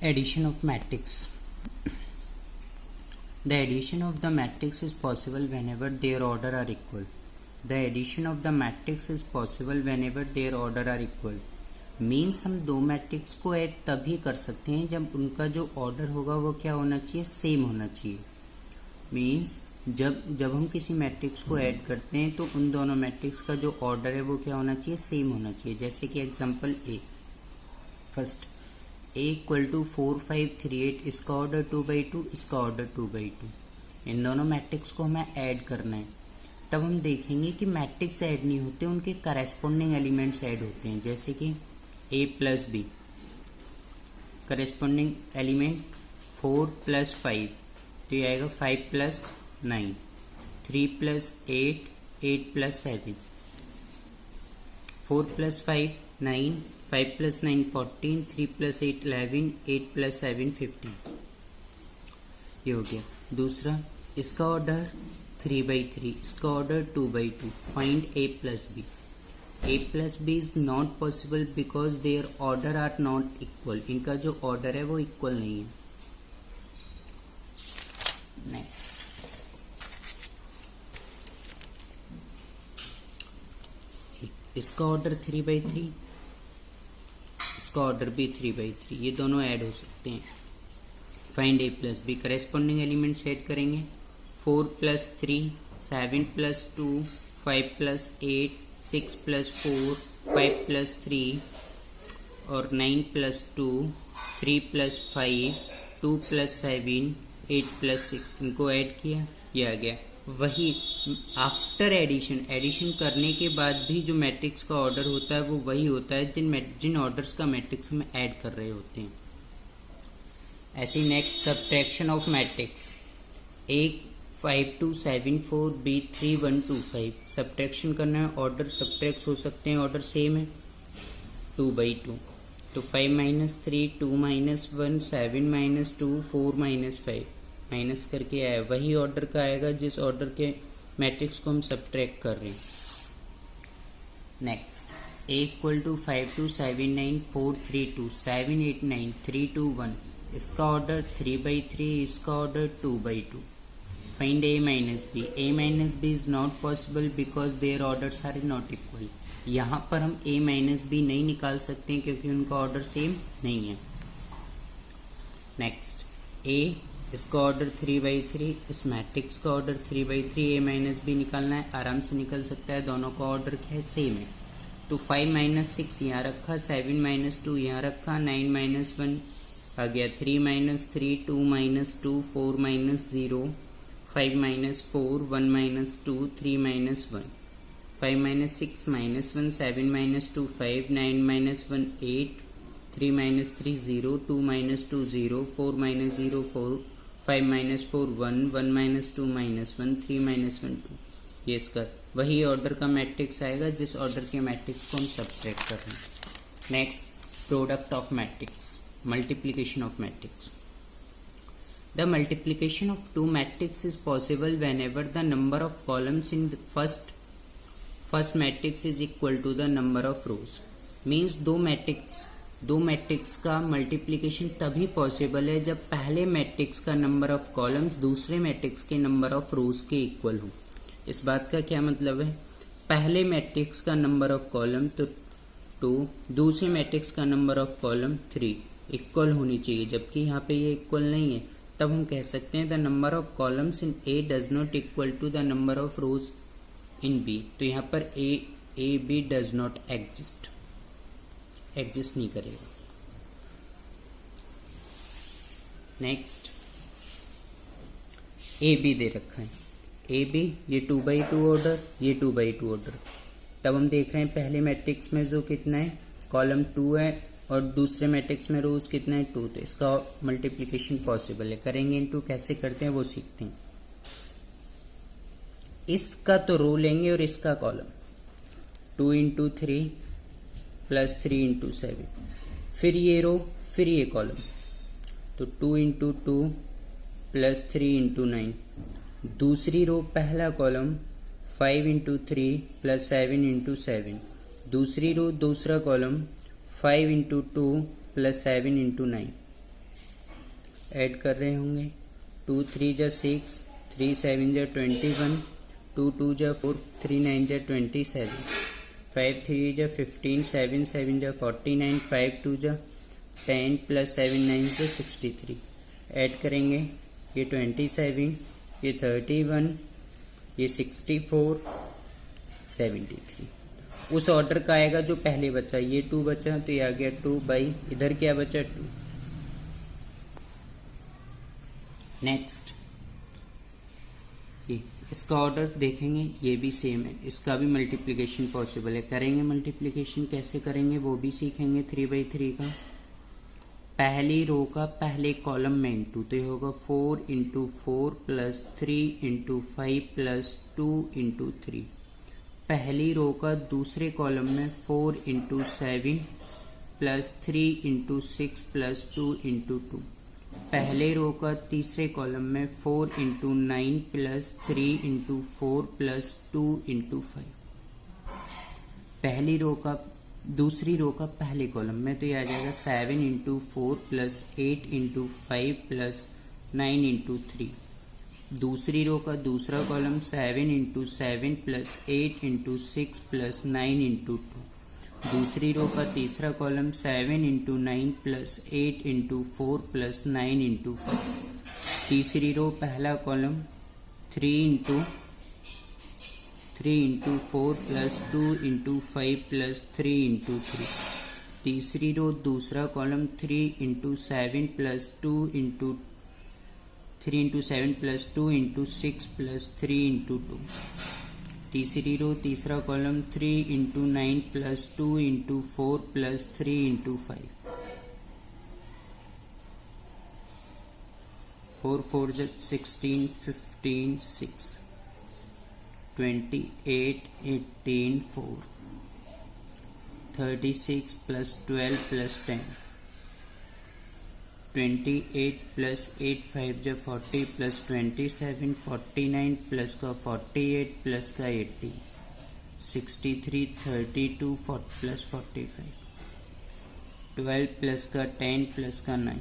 Addition of matrix. The addition of the matrix is possible whenever their order are equal. The addition of the matrix is possible whenever their order are equal. Means हम दो matrix को add तभी कर सकते हैं जब उनका जो ऑर्डर होगा वो क्या होना चाहिए, सेम होना चाहिए. मीन्स जब हम किसी मैट्रिक्स को ऐड करते हैं तो उन दोनों मैट्रिक्स का जो ऑर्डर है वो क्या होना चाहिए, सेम होना चाहिए. जैसे कि example A, first A equal to 4 5 3 8, इसका ऑर्डर 2/2, इसका ऑर्डर 2/2. इन दोनों मैट्रिक्स को हमें ऐड करना है. तब हम देखेंगे कि मैट्रिक्स ऐड नहीं होते, उनके करस्पॉन्डिंग एलिमेंट्स ऐड होते हैं. जैसे कि ए प्लस बी, करस्पॉन्डिंग एलिमेंट 4 + 5, तो ये आएगा 5 + 9, 3 + 8, 8 + 7, 4 + 5 9, 5 + 9 14, 3 + 8 11, 8 + 7 15. ये हो गया. दूसरा, इसका ऑर्डर 3/3, इसका order 2/2. Find A plus B. A plus B is not possible because their order are not equal. इनका जो ऑर्डर है वो इक्वल नहीं है. नेक्स्ट, इसका ऑर्डर 3/3, इसका ऑर्डर भी 3/3. ये दोनों ऐड हो सकते हैं. Find A plus B. Corresponding elements add करेंगे. 4 + 3, 7 + 2, 5 + 8, 6 + 4, 5 + 3 और 9 + 2, 3 + 5, 2 + 7, 8 + 6. इनको ऐड किया, ये आ गया. वही आफ्टर एडिशन करने के बाद भी जो मैट्रिक्स का ऑर्डर होता है वो वही होता है जिन ऑर्डर्स का मैट्रिक्स में ऐड कर रहे होते हैं. ऐसे next, subtraction of matrix. A 5 2 7 4, B 3 1 2 5. Subtraction करना है, ऑर्डर सब्ट्रैक्ट हो सकते हैं, ऑर्डर सेम है, 2/2. तो 5 - 3, 2 - 1, 7 - 2, 4 - 5. माइनस करके आया, वही ऑर्डर का आएगा जिस ऑर्डर के मैट्रिक्स को हम सब्ट्रैक्ट कर रहे हैं. Next, A equal to 5 2 7 9 4 3 2 7 8 9 3 2 1. इसका ऑर्डर 3/3, इसका order 2/2. Find A minus B. A minus B is not possible because their orders are not equal. यहाँ पर हम ए माइनस बी नहीं निकाल सकते हैं क्योंकि उनका ऑर्डर सेम नहीं है. नेक्स्ट, ए, इसका ऑर्डर 3/3, इस मैट्रिक्स का ऑर्डर 3/3. ए माइनस बी निकालना है, आराम से निकल सकता है, दोनों का ऑर्डर क्या है, सेम है. तो 5 - 6 यहाँ रखा, 7 - 2 यहाँ रखा, 9 - 1 आ गया, 3 - 3, 2 - 2, 4 - 0, 5 - 4, 1 - 2, 3 - 1, 5 - 6 - 1, 7 - 2 5, 9 - 1 8, 3 - 3 0, 2 - 2 0, 4 - 0 4, 5 - 4 1, 1 - 2 -1, 3 - 1 2. ये इसका वही ऑर्डर का मैट्रिक्स आएगा जिस ऑर्डर के मैट्रिक्स को हम सब्ट्रैक्ट कर रहे हैं. Next, product of matrix, multiplication of matrix. The multiplication of two matrices is possible whenever the number of columns in the first matrix is equal to the number of rows. Means दो matrix का multiplication तभी possible है जब पहले matrix का number of columns दूसरे matrix के number of रोज के इक्वल हो. इस बात का क्या मतलब है, पहले मैट्रिक्स का नंबर ऑफ कॉलम तो 2, दूसरे मैट्रिक्स का नंबर ऑफ कॉलम 3 इक्वल होनी चाहिए, जबकि यहाँ पे ये इक्वल नहीं है. तब हम कह सकते हैं the number of columns in A does not equal to the number of rows in B. तो यहाँ पर A B does not exist नहीं करेगा. नेक्स्ट, ए बी दे रखा है, ए बी ये 2/2 ऑर्डर, ये 2/2 ऑर्डर. तब हम देख रहे हैं पहले मैट्रिक्स में जो कितना है, कॉलम 2 है और दूसरे मैट्रिक्स में रोज कितना है, 2. तो इसका मल्टीप्लिकेशन पॉसिबल है. करेंगे इनटू, कैसे करते हैं वो सीखते हैं. इसका तो रो लेंगे और इसका कॉलम, 2 × 3 + 3 × 7, फिर ये रो, फिर ये कॉलम, तो 2 × 2 + 3 × 9. दूसरी रो, पहला कॉलम 5 × 3 + 7 × 7. दूसरी रो, दूसरा कॉलम 5 × 2 + 7 × 9. ऐड कर रहे होंगे। 2 3 जा 6, 3 7 जा 21, 2 2 जा 4, 3 9 जा 27, 5 3 जा 15, 7 7 जा 49, 5 2 जा 10 प्लस 7 9 जा 63। ऐड करेंगे, ये 27, ये 31, ये 64, 73। उस ऑर्डर का आएगा जो पहले बचा। ये 2 बचा तो ये आ गया 2 बाई, इधर क्या बचा 2। नेक्स्ट ये इसका ऑर्डर देखेंगे, ये भी सेम है, इसका भी मल्टीप्लिकेशन पॉसिबल है। करेंगे मल्टीप्लिकेशन, कैसे करेंगे वो भी सीखेंगे। 3/3 का पहली रो का पहले कॉलम में इंटू, तो ये होगा 4 × 4 प्लस 3 × 5 प्लस 2 × 3। पहली रो का दूसरे कॉलम में 4 × 7 प्लस 3 × 6 प्लस 2 × 2। पहले रो का तीसरे कॉलम में 4 × 9 प्लस 3 × 4 प्लस 2 × 5। पहली रो का दूसरी रो का पहले कॉलम में, तो ये आ जाएगा 7 × 4 प्लस 8 × 5 प्लस 9 × 3। दूसरी रो का दूसरा कॉलम 7 × 7 प्लस 8 × 6 प्लस 9 × 2। दूसरी रो का तीसरा कॉलम 7 × 9 प्लस 8 × 4 प्लस 9 × 5। तीसरी रो पहला कॉलम 3 × 4 प्लस 2 × 5 प्लस 3 × 3। तीसरी रो दूसरा कॉलम 3 × 7 प्लस 2 × 3 × 7 प्लस 2 × 6 प्लस 3 × 2। तीसरी रो तीसरा column 3 × 9 plus 2 × 4 plus 3 × 5। 4 4 16, 15 6, 28 18 4, 36 plus 12 plus 10, 28 plus 8 5 जा 40 प्लस 27, 49 प्लस का 48 प्लस का 80, 63 32 प्लस 45, 12 प्लस का 10 प्लस का 9,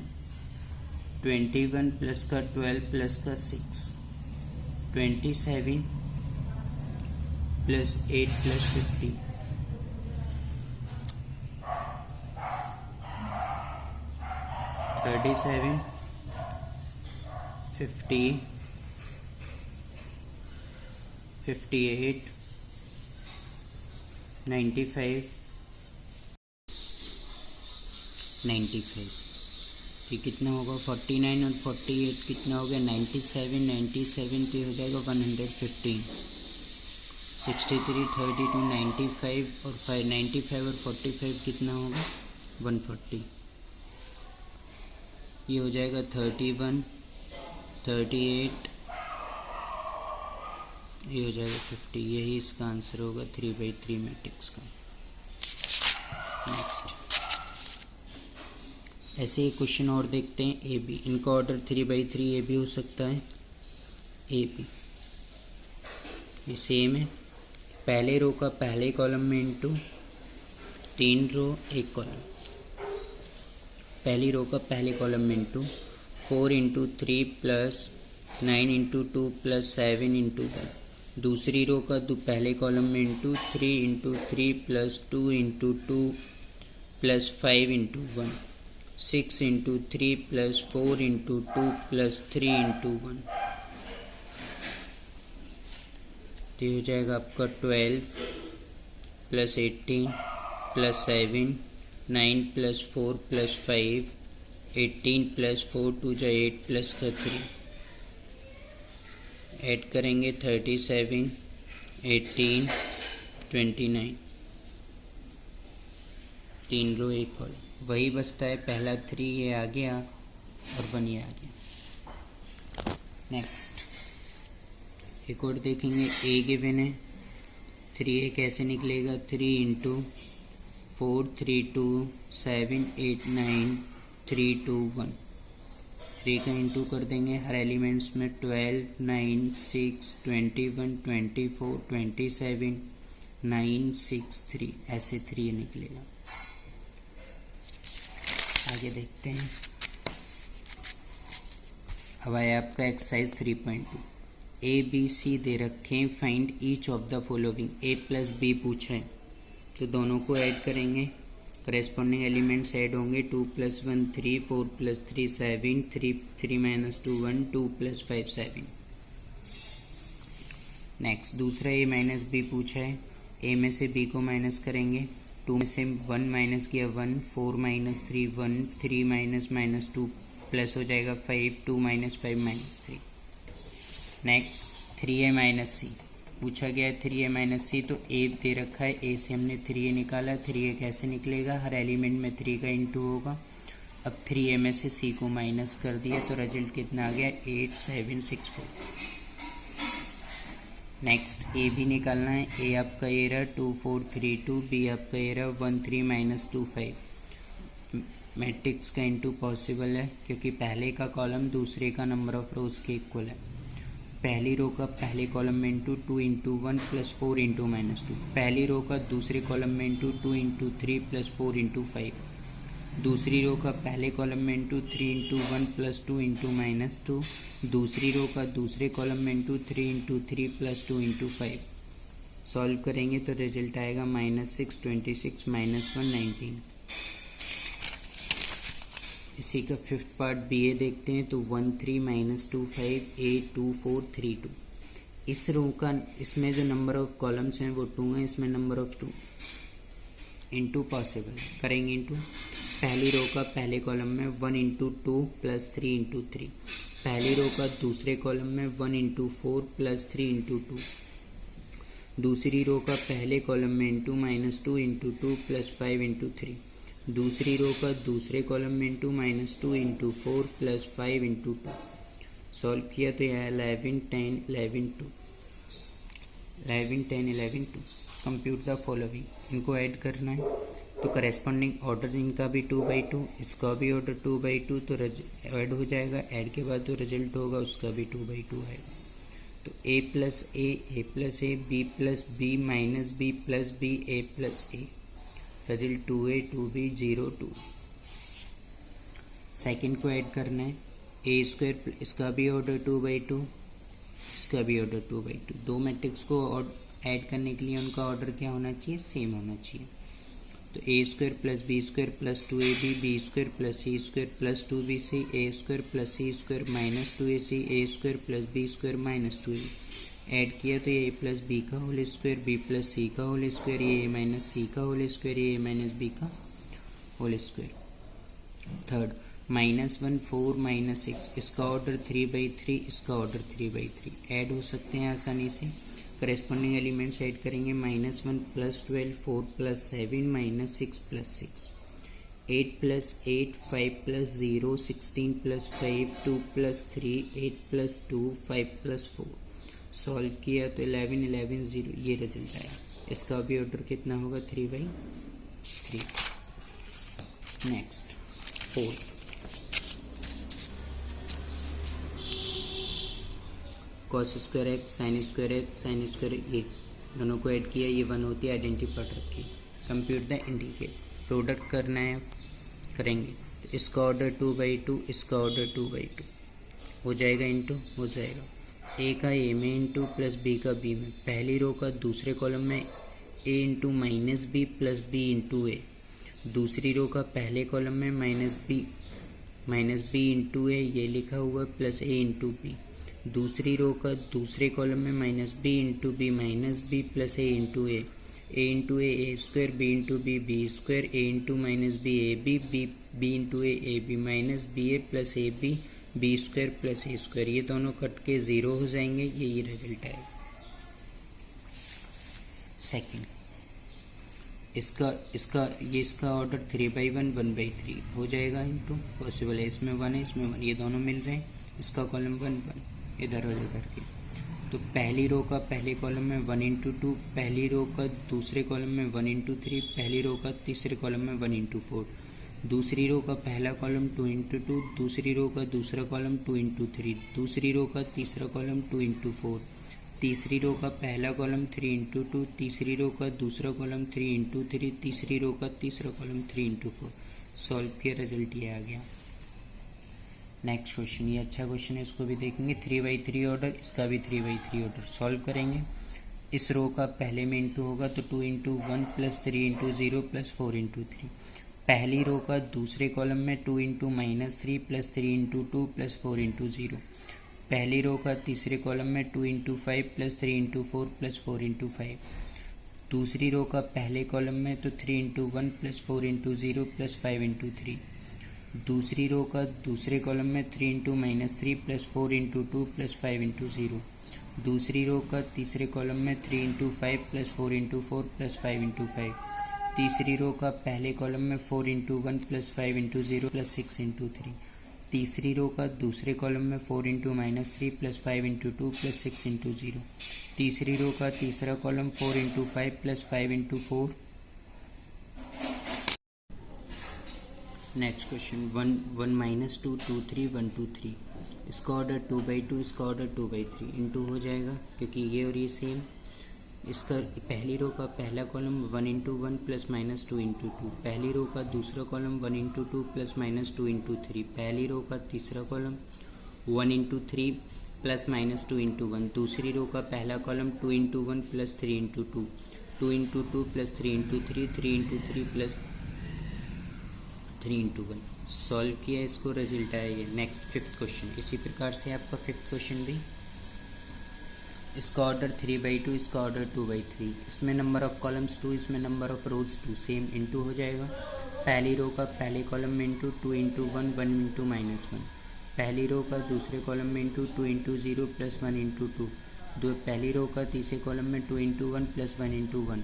21 प्लस का 12 प्लस का 6, 27 प्लस 8 प्लस 50, 37 50 58 95 95। ये कितना होगा 49 और 48 कितना हो गया 97, 97 पे हो जाएगा 115, 63 32 95 और 95 और 45 कितना होगा 140। ये हो जाएगा 31 38, ये हो जाएगा 50। यही इसका आंसर होगा 3/3 मैट्रिक्स का। नेक्स्ट ऐसे ही क्वेश्चन और देखते हैं। ए बी, इनका ऑर्डर 3/3 ए भी हो सकता है। ए बी ये सेम है, पहले रो का पहले कॉलम में इंटू 3 रो 1 कॉलम। पहली रो का पहले कॉलम में इंटू 4 × 3 प्लस 9 × 2 प्लस 7 × 1। दूसरी रो का पहले कॉलम में into 3 × 3 plus 2 × 2 plus 5 × 1, 6 × 3 plus 4 × 2 plus 3 × 1। तो हो जाएगा आपका 12 plus 18 plus 7, 9 plus 4 plus 5, 18 plus 4 2 जा 8 प्लस का 3। ऐड करेंगे 37 18 29, 3 रो 1 कॉलम। वही बचता है, पहला 3 ये आ गया और 1 ये आ गया। नेक्स्ट एक और देखेंगे। ए गिवन है 3a कैसे निकलेगा 3 × 4 3 2 7 8 9 3 2 1। 3 का इंटू कर देंगे हर एलिमेंट्स में 12 9 6 21 24 27 9 6 3, ऐसे 3 निकलेगा। आगे देखते हैं। अब आया आपका एक्सरसाइज 3.2। ए बी सी दे रखे हैं, find each of the following. A plus B पूछा है तो दोनों को ऐड करेंगे, करेस्पॉन्डिंग एलिमेंट्स ऐड होंगे। 2 + 1 3, 4 + 3 7, 3 - 2 1, 2 + 5 7। नेक्स्ट दूसरा ए माइनस बी पूछा है, ए में से बी को माइनस करेंगे। 2 में से 1 माइनस किया 1, 4 - 3 1, 3 - -2 प्लस हो जाएगा 5, 2 - 5 - 3। नेक्स्ट 3a माइनस सी पूछा गया है, 3a माइनस सी तो ए दे रखा है, ए से हमने 3a निकाला। 3a कैसे निकलेगा, हर एलिमेंट में 3 का इंटू होगा। अब 3a में से सी को माइनस कर दिया तो रिजल्ट कितना आ गया, 8 7 6 4। नेक्स्ट ए भी निकालना है, ए आपका ये रहा 2 4 3 2, बी आपका ये रहा 1 3 - 2 5। मैट्रिक्स का इंटू पॉसिबल है क्योंकि पहले का कॉलम दूसरे का नंबर ऑफ रोज के इक्वल है। पहली रो का पहले कॉलम में इंटू 2 × 1 + 4 × -2। पहली रो का दूसरे कॉलम में इंटू 2 × 3 + 4 × 5। दूसरी रो का पहले कॉलम में इंटू 3 × 1 + 2 × -2। दूसरी रो का दूसरे कॉलम में इंटू 3 × 3 + 2 × 5। सॉल्व करेंगे तो रिजल्ट आएगा -6 26 - 1 19। इसी का फिफ्थ पार्ट बी ए देखते हैं तो 1 3 - 2 5 8 2 4 3 2। इस रो का इसमें जो नंबर ऑफ कॉलम्स हैं वो 2 हैं, इसमें नंबर ऑफ 2 इंटू पॉसिबल करेंगे इंटू। पहली रो का पहले कॉलम में 1 × 2 + 3 × 3। पहली रो का दूसरे कॉलम में 1 × 4 + 3 × 2। दूसरी रो का पहले कॉलम में इंटू -2 × 2 + 5 × 3। दूसरी रो का दूसरे कॉलम में इंटू -2 × 4 + 5 × 2। सॉल्व किया तो यह 11 10 11 2 11 10 11 2। कंप्यूट द फॉलोइंग, इनको ऐड करना है तो करेस्पॉन्डिंग ऑर्डर इनका भी 2/2, इसका भी ऑर्डर 2/2 तो ऐड हो जाएगा। ऐड के बाद जो रिजल्ट होगा उसका भी 2/2 आएगा। तो a + a + a, b + b - b + b, a + a। Result 2a 2b 0 2। Second को ऐड करना है, a² इसका भी ऑर्डर 2/2, इसका भी ऑर्डर 2/2। दो मैट्रिक्स को ऐड करने के लिए उनका ऑर्डर क्या होना चाहिए, सेम होना चाहिए। तो a² + b² + 2ab, b² + c² + 2bc, a² + c² - 2ac, a² + b² - 2ab। Add किया तो ये a + b का होल स्क्वायर, b + c का होल स्क्वायर, ये a - c का होल स्क्वायर, ये a - b का होल स्क्वायर। थर्ड -1 4 - 6, इसका ऑर्डर 3/3, इसका ऑर्डर 3/3। ऐड हो सकते हैं आसानी से। करेस्पॉन्डिंग एलिमेंट्स ऐड करेंगे, -1 + 12 4 + 7 - 6 + 6। 8 + 8 5 + 0 16 + 5 2 + 3 8 + 2 5 + 4। सॉल्व किया तो 11 11 0 ये रिजल्ट आया। इसका भी ऑर्डर कितना होगा, 3/3। Next fourth, cos² x sin² x sin² a दोनों को ऐड किया, ये 1 होती है, आइडेंटिटी पढ़ रखी। कंप्यूट द इंडिकेट, प्रोडक्ट करना है, करेंगे तो इसका ऑर्डर 2/2, इसका ऑर्डर 2/2 हो जाएगा, इंटू हो जाएगा। ए का ए में इंटू प्लस बी का बी में। पहली रो का दूसरे कॉलम में ए इंटू -b + b इंटू ए। दूसरी रो का पहले कॉलम में -b इंटू ए ये लिखा हुआ प्लस ए इंटू बी। दूसरी रो का दूसरे कॉलम में -b into B -b + a into A into a², b into B b², a into -b ab, b into a ab -ba + ab b² + a²। ये दोनों cut के 0 हो जाएंगे, ये रिजल्ट है। सेकंड इसका ऑर्डर 3/1 1/3 हो जाएगा, इंटू पॉसिबल है, इसमें 1 है इसमें 1, ये दोनों मिल रहे हैं। इसका कॉलम 1 1 इधर वाले करके, तो पहली रो का पहले कॉलम में 1 × 2, पहली रो का दूसरे कॉलम में 1 × 3, पहली रो का तीसरे कॉलम में 1 × 4। दूसरी रो का पहला कॉलम 2 × 2, दूसरी रो का दूसरा कॉलम 2 × 3, दूसरी रो का तीसरा कॉलम 2 × 4, तीसरी रो का पहला कॉलम 3 × 2, तीसरी रो का दूसरा कॉलम 3 × 3, तीसरी रो का तीसरा कॉलम 3 × 4। सॉल्व किया, रिजल्ट ये आ गया। नेक्स्ट क्वेश्चन, ये अच्छा क्वेश्चन है, इसको भी देखेंगे। 3/3 ऑर्डर, इसका भी 3/3 ऑर्डर सॉल्व करेंगे। इस रो का पहले में इंटू होगा तो 2 × 1 + 3 × 0 + 4 × 3। पहली रो का दूसरे कॉलम में 2 × -3 + 3 × 2 + 4 × 0। पहली रो का तीसरे कॉलम में 2 × 5 + 3 × 4 + 4 × 5। दूसरी रो का पहले कॉलम में तो 3 × 1 + 4 × 0 + 5 × 3। दूसरी रो का दूसरे कॉलम में 3 × -3 + 4 × 2 + 5 × 0। दूसरी रो का तीसरे कॉलम में 3 × 5 + 4 × 4 + 5 × 5। तीसरी रो का पहले कॉलम में 4 × 1 + 5 × 0 + 6 × 3। तीसरी रो का दूसरे कॉलम में 4 × -3 + 5 × 2 + 6 × 0। तीसरी रो का तीसरा कॉलम 4 × 5 + 5 × 4। Next question, 1 1 - 2 2 3 1 2 3। इसका ऑर्डर 2/2, इसका ऑर्डर 2/3 इंटू हो जाएगा क्योंकि ये और ये सेम। इसका पहली रो का पहला कॉलम 1 × 1 ± 2 × 2। पहली रो का दूसरा कॉलम 1 × 2 ± 2 × 3। पहली रो का तीसरा कॉलम 1 × 3 ± 2 × 1। दूसरी रो का पहला कॉलम 2 × 1 + 3 × 2। 2 × 2 + 3 × 3 3 × 3 + 3 × 1। सॉल्व किया, इसको रिजल्ट आएगा। नेक्स्ट फिफ्थ क्वेश्चन, इसी प्रकार से आपका फिफ्थ क्वेश्चन भी। इसका ऑर्डर 3/2, इसका ऑर्डर 2/3। इसमें नंबर ऑफ कॉलम्स 2, इसमें number of rose 2, same into हो जाएगा। पहली रो का पहले कॉलम में इंटू 2 × 1 1 × -1। पहली रो का दूसरे कॉलम में इंटू 2 × 0 + 1 × 2। पहली रो का तीसरे कॉलम में 2 × 1 + 1 × 1।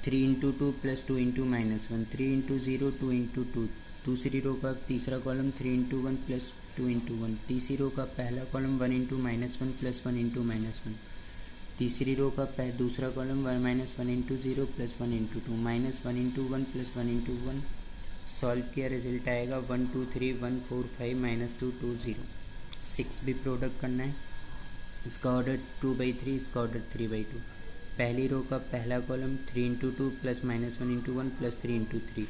3 × 2 + 2 × -1। 3 × 0 2 × 2। दूसरी रो का तीसरा कॉलम 3 × 1 + 2 × 1। तीसरी रो का पहला कॉलम 1 × -1 + 1 × -1। तीसरी रो का दूसरा कॉलम -1 × 0 + 1 × 2 -1 × 1 + 1 × 1। सॉल्व किया, रिजल्ट आएगा 1 2 3 1 4 5 -2 2 0। 6 भी प्रोडक्ट करना है। इसका ऑर्डर 2/3, इसका ऑर्डर 3/2। पहली रो का पहला कॉलम 3 × 2 + -1 × 1 + 3 × 3।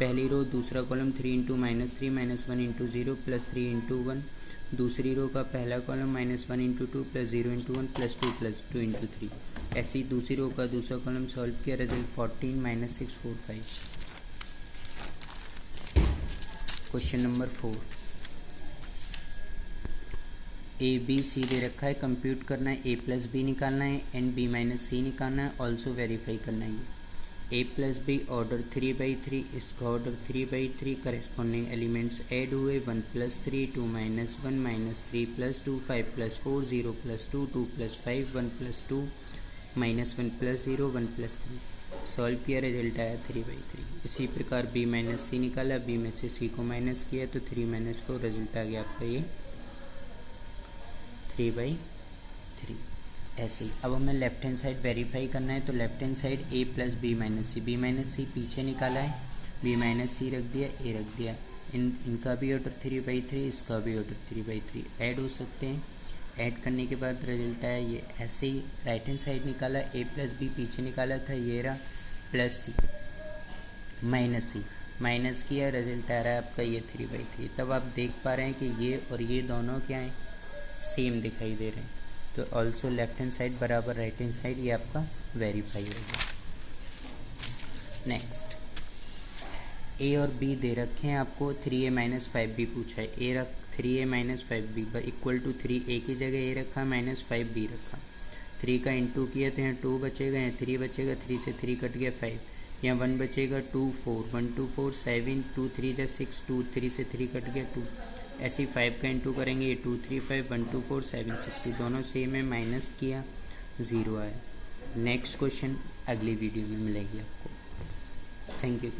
पहली रो दूसरा कॉलम 3 × -3 -1 × 0 + 3 × 1। दूसरी रो का पहला कॉलम -1 × 2 + 0 × 1 + 2 + 2 × 3। ऐसी दूसरी रो का दूसरा कॉलम सॉल्व किया, रिजल्ट 14 - 6 4 5। क्वेश्चन नंबर 4, ABC दे रखा है, कंप्यूट करना है, A + B निकालना है एंड B - C निकालना है, ऑल्सो वेरीफाई करना है। A + B ऑर्डर 3/3, इसका ऑर्डर 3/3। करेस्पॉन्डिंग एलिमेंट्स ऐड हुए 1 + 3 2 - 1 - 3 + 2 5 + 4 0 + 2 2 + 5 1 + 2 - 1 + 0 1 + 3। सॉल्व किया, रिजल्ट आया 3/3। इसी प्रकार B - C निकाला, B में से C को माइनस किया तो 3 - 4, रिजल्ट आ गया आपका ये 3/3। ऐसे ही अब हमें लेफ्ट हैंड साइड वेरीफाई करना है, तो left hand side A + B - C। B - C पीछे निकाला है, B - C रख दिया, A रख दिया। इनका भी ऑर्डर 3/3, इसका भी ऑर्डर 3/3। ऐड हो सकते हैं, ऐड करने के बाद रिजल्ट आया ये। ऐसे ही राइट हैंड साइड निकाला, A + B पीछे निकाला था, ये रहा +C -C माइनस किया, रिजल्ट आ रहा है आपका ये 3/3। तब आप देख पा रहे हैं कि ये और ये दोनों क्या हैं, सेम दिखाई दे रहे हैं। तो ऑल्सो लेफ्ट हैंड साइड बराबर राइट हैंड साइड, ये आपका वेरीफाई हो गया। नेक्स्ट, A और B दे रखे हैं आपको, 3A - 5B पूछा है। 3A - 5B equal to 3A की जगह A रखा, -5B रखा। 3 का इंटू किया तो यहाँ 2 बचेगा, यहाँ 3 बचेगा, 3 से 3 कट गया 5, यहाँ 1 बचेगा 2 4 1 2 4 7 2 3 जा 6 2 3 से 3 कट गया 2। ऐसे 5 का इंटू करेंगे, ये 2 3 5 1 2 4 7 6 2 दोनों सेम है, माइनस किया 0 आया। नेक्स्ट क्वेश्चन अगली वीडियो में मिलेगी आपको। Thank you.